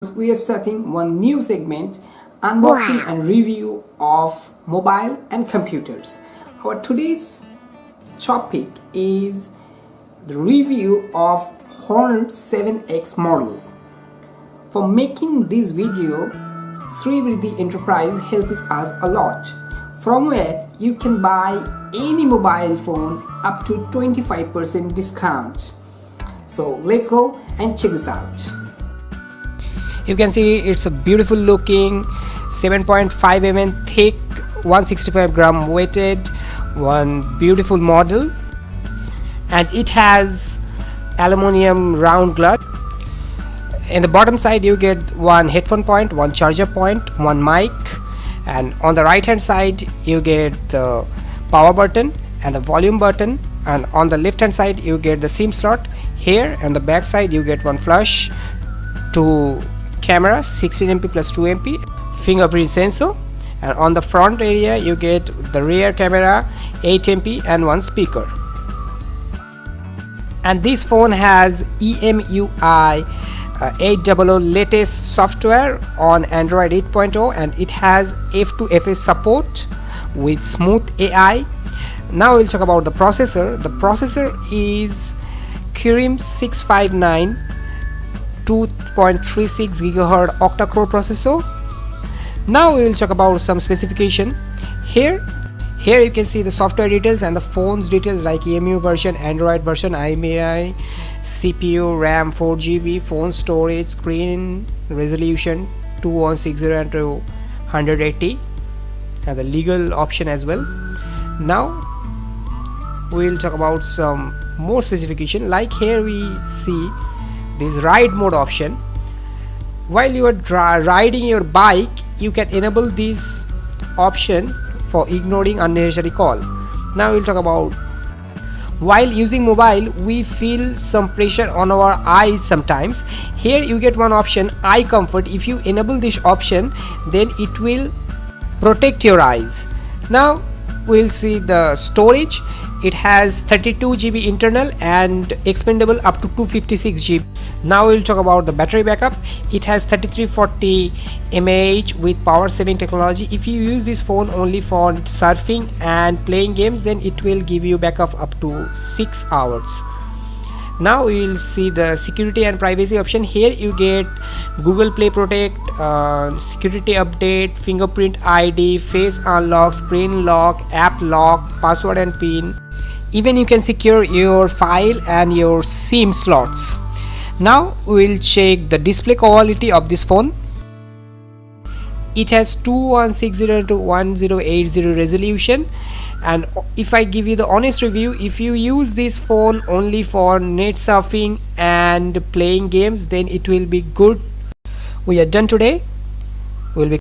We are starting one new segment, unboxing and review of mobile and computers. Our today's topic is the review of Honor 7X models. For making this video, SHREE Enterprise helps us a lot, from where you can buy any mobile phone up to 25% discount. So let's go and check this out. You can see it's a beautiful looking 7.5 mm thick 165 gram weighted one beautiful model, and it has aluminum round glass. In the bottom side you get one headphone point, one charger point, one mic, and on the right hand side you get the power button and the volume button, and on the left hand side you get the SIM slot. Here on the back side you get one flash, two camera 16 MP plus 2 MP, fingerprint sensor, and on the front area you get the rear camera 8 MP and one speaker. And this phone has EMUI 800 latest software on Android 8.0, and it has F2FS support with smooth AI. Now we'll talk about the processor. The processor is Kirin 659 2.36 GHz octa-core processor. Now we will talk about some specification. Here you can see the software details and the phone's details like EMU version, Android version, IMEI, CPU, RAM 4GB, phone storage, screen resolution 2160 and 180, and the legal option as well. Now we will talk about some more specification. Like here we see this ride mode option. While you are riding your bike, you can enable this option for ignoring unnecessary call. Now we'll talk about while using mobile we feel some pressure on our eyes sometimes. Here you get one option, eye comfort. If you enable this option, then it will protect your eyes. Now we'll see the storage. It has 32 GB internal and expandable up to 256 GB. Now we'll talk about the battery backup. It has 3340 mAh with power saving technology. If you use this phone only for surfing and playing games, then it will give you backup up to 6 hours. Now we will see the security and privacy option. Here you get Google Play Protect, security update, fingerprint ID, face unlock, screen lock, app lock, password and pin. Even you can secure your file and your SIM slots. Now we will check the display quality of this phone. It has 2160 to 1080 resolution, and if I give you the honest review, if you use this phone only for net surfing and playing games, then it will be good. We are done today. We'll be